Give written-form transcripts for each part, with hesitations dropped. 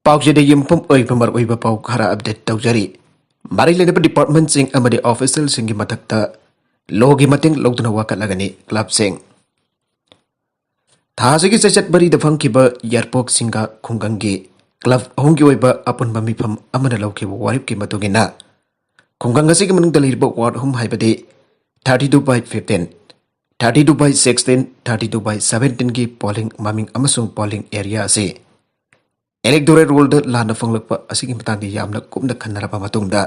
पाउचेद युमफम ओइबमर ओइब पाउ खरा अपडेट तौजरी मारी लेनब डिपार्टमेंट सिंग अमदे ऑफिशियल सिंग मथक्ता लोगी मतिंग लौदुना वाकलगनी क्लब सिंग थासगी चचत बरी दफंग किबा एयरपोर्ट सिंगा खुंगंगी क्लब होंगी ओइबा अपुन बमिफम अमना लौखिब वारिब की मतुगिना खुंगंग असिग मनुंग दलिरब वार्ड होम हाइबदे 32/15 32/16 32/17 की पोलिंग ममिंग अमसुंग पोलिंग एरिया से इलेक्टोरल रोल द लाना फंगलप असिगी मतंग यामना कुमना खन्नरबा मतुंगदा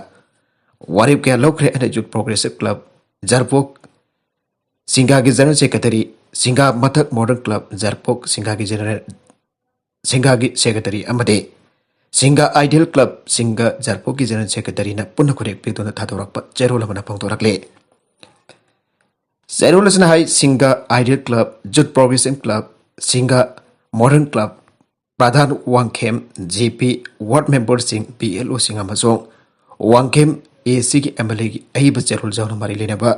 वारिब के लौखरे एनर्जी प्रोग्रेसिव क्लब जरपोक सिंगा की जनरल सेक्रेटरी सिंगा मथक मॉडर्न क्लब जरपोक सिंगा की जनरल सिंगा की सेक्रेटरी अमदे सिंगा आइडियल क्लब सिंगा जरपोक की जनरल सेक्रेटरी न पुनः खुरेक पिदुना थादोरप चेरोल मना पंगतोरकले चेरोल सना हाई सिंगा आइडियल क्लब जुट प्रोग्रेसिव क्लब सिंगा मॉडर्न क्लब प्रधान Wangkhem GP ward member Singh PLO Singh अमसों वांगखेम एसी की एमएलए की अहिब चेरोल जाउन मारी लेनबा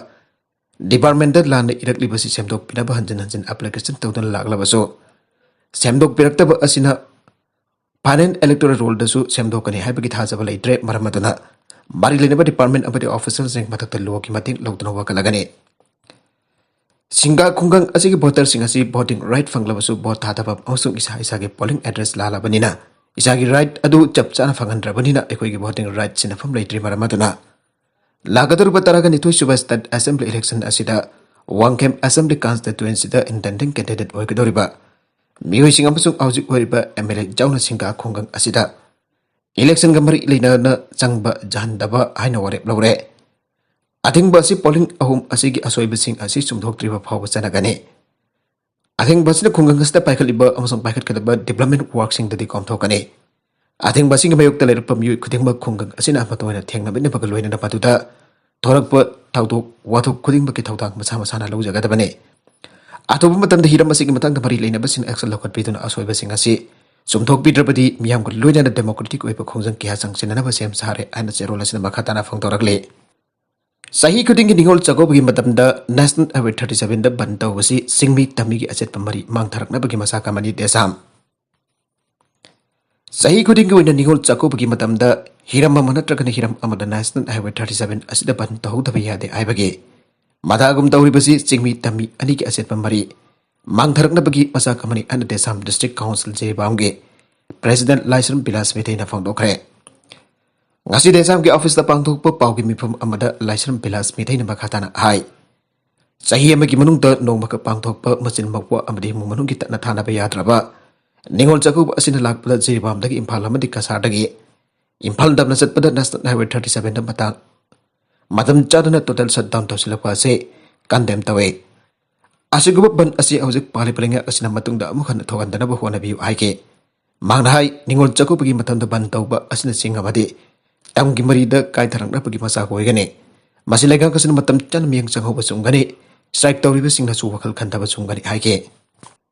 डिपार्टमेंट लान इरकलिबसी सेमदोक पिनब हंजन हंजन एप्लीकेशन तौदन लागलबसो सेमदोक पिरक्तब असिना फाइनल इलेक्टोरल रोल दसु सेमदोकनी हाइबगी थाजब लेट्रे मरमदना मारी लेनब डिपार्टमेंट अमदे ऑफिसर सिंह मथक्ता लोकी मतिंग लौदुना वाकलगनी सिंगा खुंगंग असिगी वोटर सिंह असि वोटिंग राइट फंगलबसु वोट थादब अमसुंग इसा इसागे पोलिंग एड्रेस लालाबनिना इसागी राइट अदु चपचाना फंगनद्रबनिना एकोइगी वोटिंग राइट सिनफम लेट्रे मरमदना लागदरुब तरग निथुई सुबह स्टेट असेंबली इलेक्शन असिदा Wangkhem assembly constituency the intending candidate ओइगदोरिबा मियोइसिंग अमसुंग औजिक ओरिबा एमएलए जाउना सिंगा खुंगंग असिदा इलेक्शन गमरी लेना चंगबा जहनदबा हाइना वरेप लौरे अथिंगबा असि पोलिंग अहुम असिगी असोइबसिंग असि सुमधोक्त्रिबा फावबा चनगने अथिंगबा सिना खुंगंग असदा पाइखलिबा अमसुंग पाइखटकदबा डेवलपमेंट वर्कसिंग ददि कॉमथोकने अथिंगबा सिंग मयुक्ता लेरपा मियोइ खुदिंगबा खुंगंग असिना अमतोइना थेंगनबिन बगलोइना पदुदा थोरकपा थाउदोक वाथोक खुदिंगबा की थाउदांग मसा मसाना लौजगदबने अतोबा मतमदा हिरम असिगी मतंग मरि लेनबसिन एक्शन लौखटपिदुना असोइबसिंग असि सुमथोकपिद्रबदि मियामगु लोइना डेमोक्रेटिक ओइबा खुंजंग किया संगसिननबा सेम सारे आइना चेरोल असिना मखाताना फंगतोरकले सही खुदिंगी निगोल चगोबगी मतमदा नेशनल हाईवे 37 द बन तौबसी सिंगमी तमीगी अचेतपा मरि मांगथरकनबगी मसाका मनि देसाम सही खुदिंगी ओइना निगोल चगोबगी मतमदा हिरम अमा नत्रगना हिरम अमदा नेशनल हाईवे 37 असिदा बन तौदबा यादे आइबगे मदागुम तौरिबसी सिंगमी तमी अनिगी अचेतपा मरि मांगथरकनबगी मसाका मनि अन देसाम डिस्ट्रिक्ट काउंसिल जेबांगे प्रेसिडेंट लाइसरम बिलास मेथैना फंगदोखरे ngasi desam ki office da pangthok pa gi mifam amada laisram bilas mithaina makhatana hai sahi ama ki manung da nongma ka pangthok pa machin makwa amadi mu manung ki tana thana ba yadraba ningol chakub asina lakpada jebam da ki imphal amadi kasar da gi imphal dabna chatpada national highway 37 da matang madam chadana total shutdown tosilapa se condemn tawe asiguba ban asi hojik pali palinga asina matung da amu khan thogandana ba hona bi haike mangna hai ningol chakub gi matam da ban tauba asina singamadi तमगी मरीद कायथरंगनबगी मसा होइगने मसि लेगा कसन मतम चन मियंग चंगहोब सुंगने strike तौरिब सिंगना सु वखल खंथब सुंगने हाइके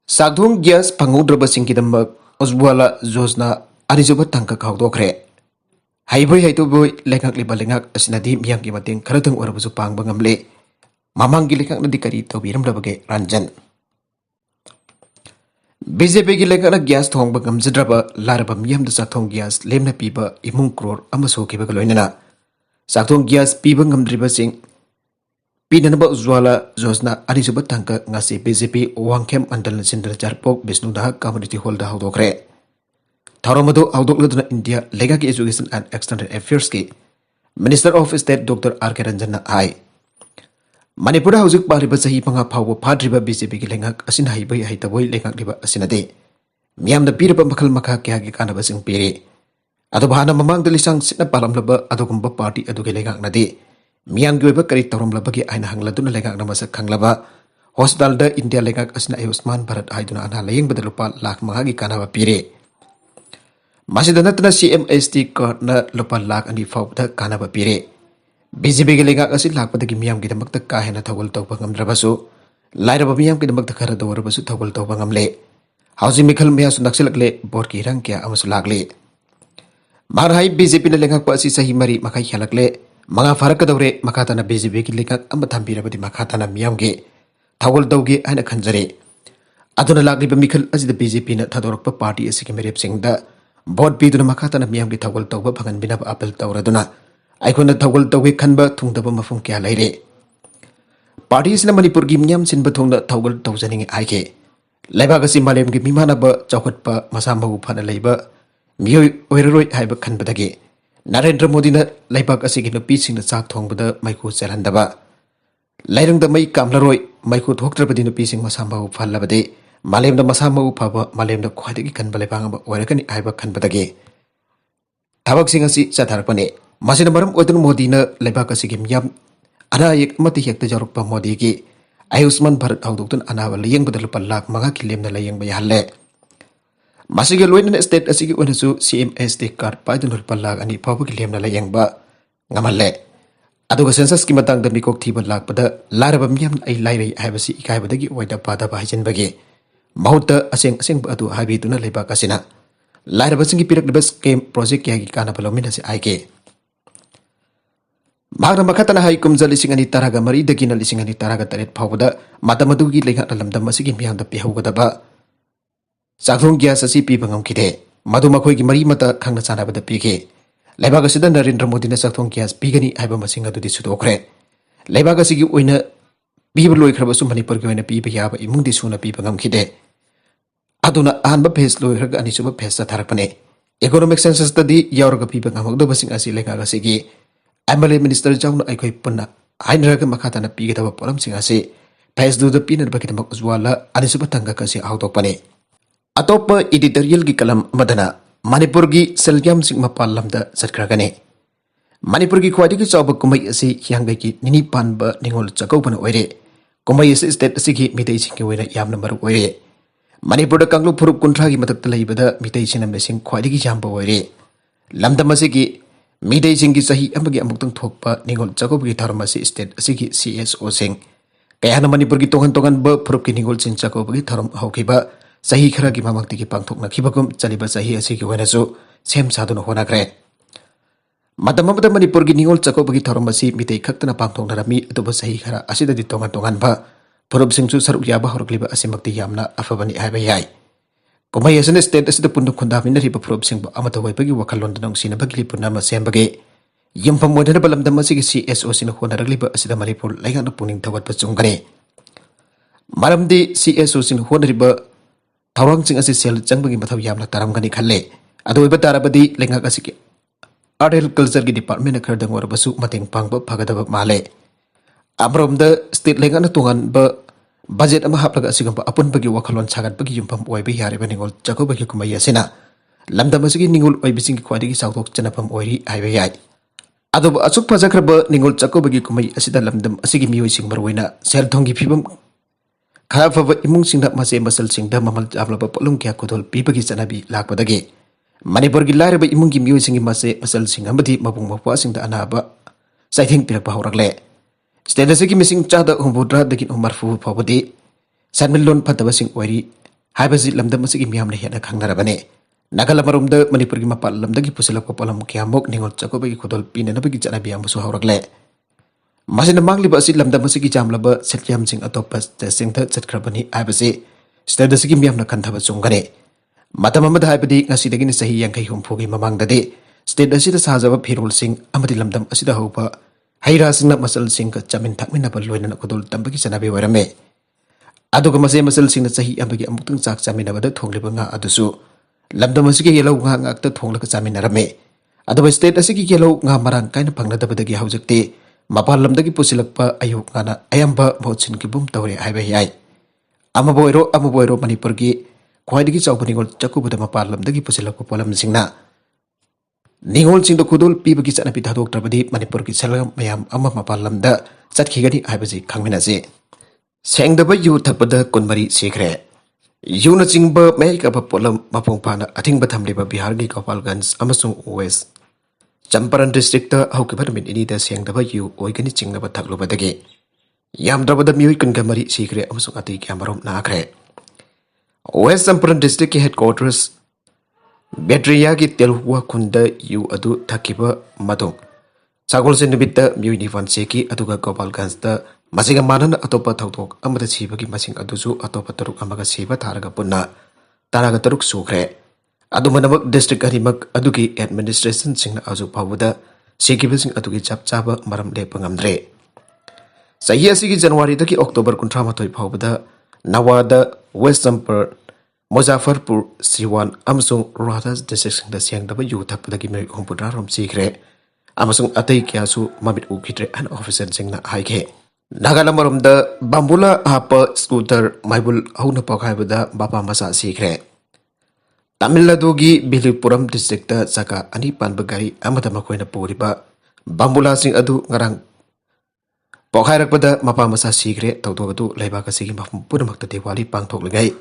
सागधुंग gas फंगौद्रब सिंगिदम उजवाला जोजना अनिजुब तंका खावदोखरे हाइबोय हाइतोबोय लेखाक लिबा लेखाक असिनादि मियंग की मतेंग खरथंग ओरबसु पांगबा ngamle मामांगी लेखाक नदि करी तौबिरमलबगे रंजन बीजेपी की लेकर ग्यास थोंग गमजद्रब लारब मियम चाथों ग्यास लेमना पीब इमुंग क्रोर अमसोखिब लोइनना चाथों ग्यास पीब गमद्रिब सिंह पीननब उज्वाला योजना अनिसुब तंक ngasi बीजेपी वांगखेम अंडल सिंदर जरपोक विष्णुदा कम्युनिटी हॉल दा हौदोखरे थौरमदो हौदोकलदना इंडिया लेगाकी एजुकेशन एंड एक्सटर्नल अफेयर्स की minister of state doctor R K Ranjan आई मणिपुर हौजिक पारिब सही पंगा फाव फाद्रिब बीजेपी की लेंगक असिन हाइबै हाइतबोय लेंगक लिबा असिनदे मियामदा पीरब मखल मखा क्या की कानबा सिंग पीरे अदुबाना ममांग दलिसंग सिना पालमलब अदुगुंबा पार्टी अदुगे लेंगक नदे मियाम की ओइबा करी तौरमलबगी आइना हंगलदुना लेंगक नमसा खंगलबा हॉस्पिटल द इंडिया लेंगक असिना आयुष्मान भारत हाइदुना अना लेंगबद रुपा लाख मंगा की कानबा पीरे मासिदा नतना सीएमएसटी कार्ड न रुपा लाख अनि फावदा कानबा पीरे बीजेपी के लेगा असिल लाखपदगी मियाम की दमकत का हेना थगल तौबा ngamdrabasu लाइरब मियाम की दमकत खरा दौरबसु थगल तौबा ngamle हाउसिंग मिखल मियासु नक्सलकले बोर की रंग क्या अमसु लागले मारहाई बीजेपी ने लेगा पसी सही मरी मखाई खलकले मंगा फरक दौरे मखाताना बीजेपी की लेगा अम थंबीरबदी मखाताना मियाम के थगल दौगे आना खंजरे अदुना लागलिब मिखल अजिद बीजेपी ने थदोरप पार्टी असि के मेरेप सिंगदा vote piduna makhatana miyamgi thawgal tawba phanganbinaba apel tawraduna aikona thawgal tawge khanba thungdaba mafum kya laire party sina manipur gi miyam sinba thungna thawgal tawjaningi aike laibaga si malemgi mimanaba chawkhatpa masambagu phana leiba miyoi oiraroi haiba khanbadagi Narendra Modi na laibak asigi nupi singna chak thongbada maiku chelhandaba lairangda mai kamlaroi maiku thoktrabadi nupi sing masambagu phallabade malemda masambagu phaba malemda khwadagi kanba laibanga oirakani haiba khanbadagi thabak sing asi chatharpane masina maram odun Modi na laibak asigi miyam ana yek mati hekta jarukpa Modi gi Ayushman Bharat Hawdoktan anaba layengba lupa lakh manga kilemna layengba yahalle Masigi loina state asigi unasu CMSD card paidun lupa lakh ani phabu kilemna layengba ngamalle aduga census ki matang da mikok thiba lakpada laraba miyam ai lairei haibasi ikaibadagi oida pada bahijinbagi mahutta aseng adu habituna leiba kasina laraba singi pirak debas game project yagi kana balomina si aike Magna makatana hai kumza lising ani taraga mari dagina lising ani taraga taret phawda matamadugi lenga lamdam asigi miyamda pihawgadaba Sakhong gya sasi pi bangam kide madu makhoi gi mari mata khangna chanabada pige Laibaga sida Narendra Modi na sakhong kyas pigani haiba masing adu di sudokre Laibaga sigi oina piba loi khraba su Manipur gi oina piba yaba imung di suna piba ngam khide aduna anba phase loi khraga ani suba phase sa tharakpane economic census tadi yauraga piba ngamagdo basing asi laibaga sigi MLA minister jawna aikoi punna hainraga makhatana pigedaba polam sing asi phase du da pinar bakitamak uzwala ani suba tanga kasi autokpane Atop editorial gi kalam madana Manipur gi Selyam sing mapal lamda satkragane Manipur gi khwadi gi chawba kumai asi hyanggai gi nini panba ningol chakau bana oire kumai asi state asi gi mitei sing gi wena yamna maru oire Manipur da kanglu phurup kunthra gi matak laibada mitei sinam sing khwadi gi jamba oire lamda masi gi mitei sing gi sahi amagi amuktang thokpa ningol chakau gi tharma si state asi gi CSO sing kayana Manipur gi tongan tongan ba phurup gi ningol sing chakau gi tharom haukiba Sahi khara gi mamangti gi pangthokna khibagum chaliba sahi asi gi wenasu sem saduna honakre Matamamada Manipur gi ningol chakobagi thoromasi mitei khaktana pangthokna rami atuba sahi khara asida di tongan tongan ba phurup singsu saruk yaba horokliba asimakti yamna afabani haiba yai Kumai asana state asida pundu khundamina riba phurup singba amata waibagi wakhalon danong sina bagli punama sembage Yempam wadana balam damasi gi CSO sina honaragliba asida Manipur laigana puning thawat pa chungkane Maramdi CSO sina honariba Thawang sing asi sel changbagi mathaw yamna taramgani khalle adu iba tarabadi lenga asiki agriculture gi department khar dang warabasu mateng pangba phagadaba male amromda state lenga na tungan ba budget ama haplaga asigam apun bagi wakhalon sagat bagi yumpam oibe yare baningol chako bagi kumai asina lamdam asigi ningol oibe sing khwadi gi sautok chanapam oiri aibe yai adu asuk phajakraba ningol chako bagi kumai asida lamdam asigi mioi sing marwaina sel thongi phibam Khafava imung singda mase masal singda mamal ablaba polum kya kudol pibagi chanabi lakpadagi Manipur gi laraba imung gi mioi singi mase masal sing amadi mabung mapwa singda anaba saithing pirakpa horakle State asigi mising chada humbudra dagin umarfu phawadi sanmilon phataba sing oiri haibasi lamdam asigi miyamna hena khangnarabane Nagala marumda Manipur gi mapal lamdagi pusilakpa polam kya mok ningol chakobagi kudol pinanabagi chanabi ambasu horakle Masina mangliba asi lamdam asigi jamlaba Selyam sing atoppa sing tha chatkrabani aibasi state asigi miyamna khanthaba chungane matam amada haibadi ngasidagi ni sahi yankai humphugi mamangdadi state asida sajaba phirol sing amadi lamdam asida hopa haira singna masal sing ka chamin thakmina ba loina kodol tambagi chanabi warame aduga mase masal singna sahi ambagi amutang chak chamina bada thongliba nga adusu lamdam asigi yelo nga ngakta thonglaka chamina rame aduba state asigi yelo nga marang kaina phangnadabadagi haujakti Mapal lamdagi pusilakpa ayuk ngana ayamba bhotsin ki bum tawre haiba yai ama boiro Manipur gi khwaidagi chawpa ningol chakubada mapal lamdagi pusilakpa polam singna ningol singdo khudol pibagi chana pi thadok trabadi Manipur gi salam mayam ama mapal lamda chatkhigani haibaji khangminase sengdaba yu thakpada kunmari sikre yuna chingba mai ka polam mapong phana athingba thamliba Bihar gi Gopalganj amasung West Champaran district haukibar min ini da sengdaba yu oigani chingnaba thaklubadagi yamdrabada mioi kungamari sikre amasung ati kyamarom nakre West Champaran district ki headquarters Bedriya ki telhuwa khunda yu adu thakiba madong sagol se nibita mioi nivan seki aduga Gopalganj da masiga manana atopa thautok amada sibagi masing adusu atopa taruk amaga siba tharaga punna taraga taruk sukre Adumanamag district animak adugi administration singna azu pawuda sikibasing adugi chap chaba maram lepa ngamdre. Sahi asigi January daki October 13 pawuda Nawada, West Jampur, Muzaffarpur, Siwan amasung Rohtas district singda siangdaba yu thakpadagi mai humpudra rom sikre amasung atai kyasu mabit ukhitre an officer singna haike. Nagalamaramda Bambula hapa scooter maibul hauna pakhaibada bapa masa sikre. Tamil Nadu gi Bilipuram district saka ani panba gari amada makoina puriba Bambula sing adu ngarang pokhairakpada mapa masa sigre tawtogatu laibaka sigi mafum punamakta Diwali pangthok lagai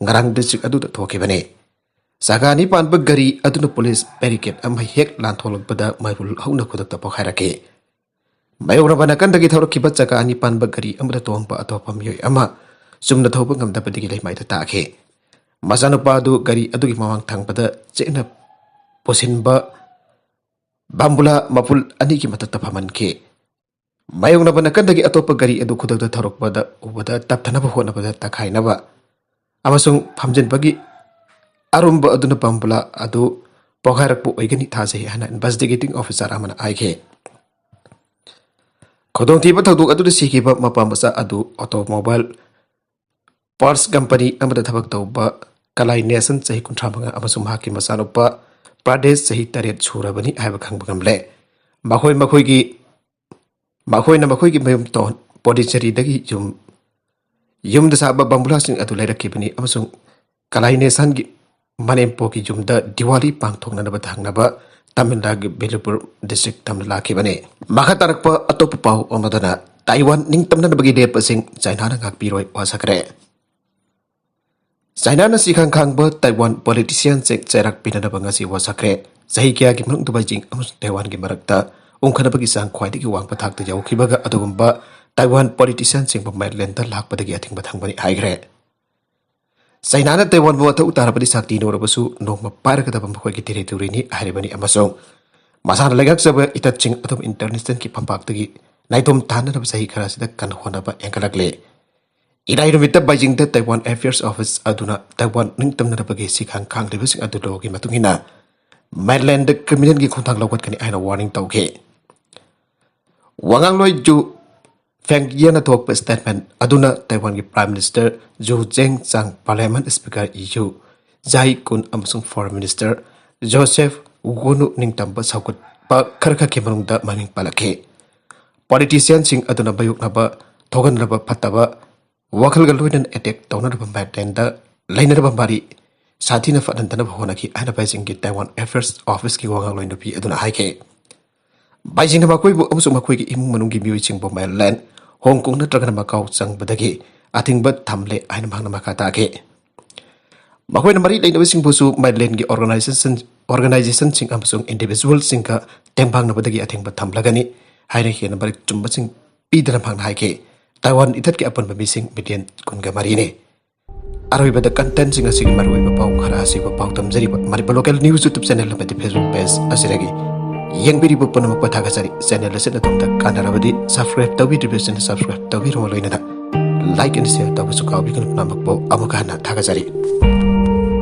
ngarang district adu thokibane saka ani panba gari aduna police barricade am hek lantholakpada maibul hauna khudakta pokhairake mayograbana kandagi thawrakiba saka ani panba gari amada tongpa atopam yoi ama sumna thoba ngamdapadi laimaita taakhe Masanupa adu gari adugi mawang thangpada chena posinba Bambula mapul ani ki matata pamanke mayong nabana kandagi atopa gari adu khudakta tharokpada ubada tapthanaba honabada takhainaba amasung phamjin bagi arumba aduna Bambula adu pokhairakpu oigani thajai hana investigating officer amana aike khodong thiba thaduk adu sikiba mapa masa adu automobile parts company amada thabak tauba Kalai Nation sahi kuntramanga amasung mahaki masanupa Pradesh sahi taret surabani aiba khangbamle makhoi gi mayum ton Pondicherry dagi yum da saba Bambula sing adu lairakibani amasung Kalai Nation gi manempo ki jumda Diwali pangthokna naba thangnaba Tamil Nadu Belipur district tamna lakibane makha tarakpa atop pau amadana Taiwan ningtamna bagi der pasing China na ngakpiroi wasakre China na sikhang khangba Taiwan politician sek cherak pinana bangasi wasakre sahi kya gi manung dubajing amus Taiwan gi marakta ungkhana bagi sang khwai digi wang pathak ta yaukibaga adugumba Taiwan politician sing Mainland ta lakpa dagi athing bathang bani haigre China na Taiwan bo ta utarapadi sakti no rabasu nokma paraka da bamkhoi gi territory ni haribani amasong masana legak saba itaching atom international ki phampak dagi naitom thana na sahi khara sida kan hona ba engkalakle Irai rumita Beijing da Taiwan Affairs Office aduna Taiwan ningtam na bagi sikhang khang libasing adu logi matungina Mainland da criminal gi khontang lawat kani aina warning tauke Wangang loi ju Feng Yana talk statement aduna Taiwan gi Prime Minister Zhou Zhengchang Parliament Speaker EU Zai Kun amasung Foreign Minister Joseph Gunu ningtam ba saukut pa kharkha ke manung da maning palake Politician sing aduna bayuk na ba thogan na ba phataba Wakal galuinan attack tawna na Mainland da laina na bari sathi na fadan na hona ki aina Beijing ki Taiwan Affairs Office ki wangang loin pi aduna haike Beijing na makoi bu amusung makoi ki imung manung gi miui ching bo Mainland Hong Kong na tragana Macau chang badagi ating bat thamle aina bhangna makata ke makoi na mari laina sing busu Mainland gi organization sing amusung individual sing ka tembang na badagi ating bat thamlagani haina hi na bari chumba sing pidana bhangna haike Taiwan itat ki apun bamising median kun gamari ni. Aroi bada content sing asing maroi bapau khara asing bapau tamjari mari local news YouTube channel la pati Facebook page asiragi. Yang biri bapun mak pathaga sari channel la sena tumta kanarabadi subscribe tawi division subscribe tawi romoloina da like and share tawi sukawi kan namak bo amukana thaga sari.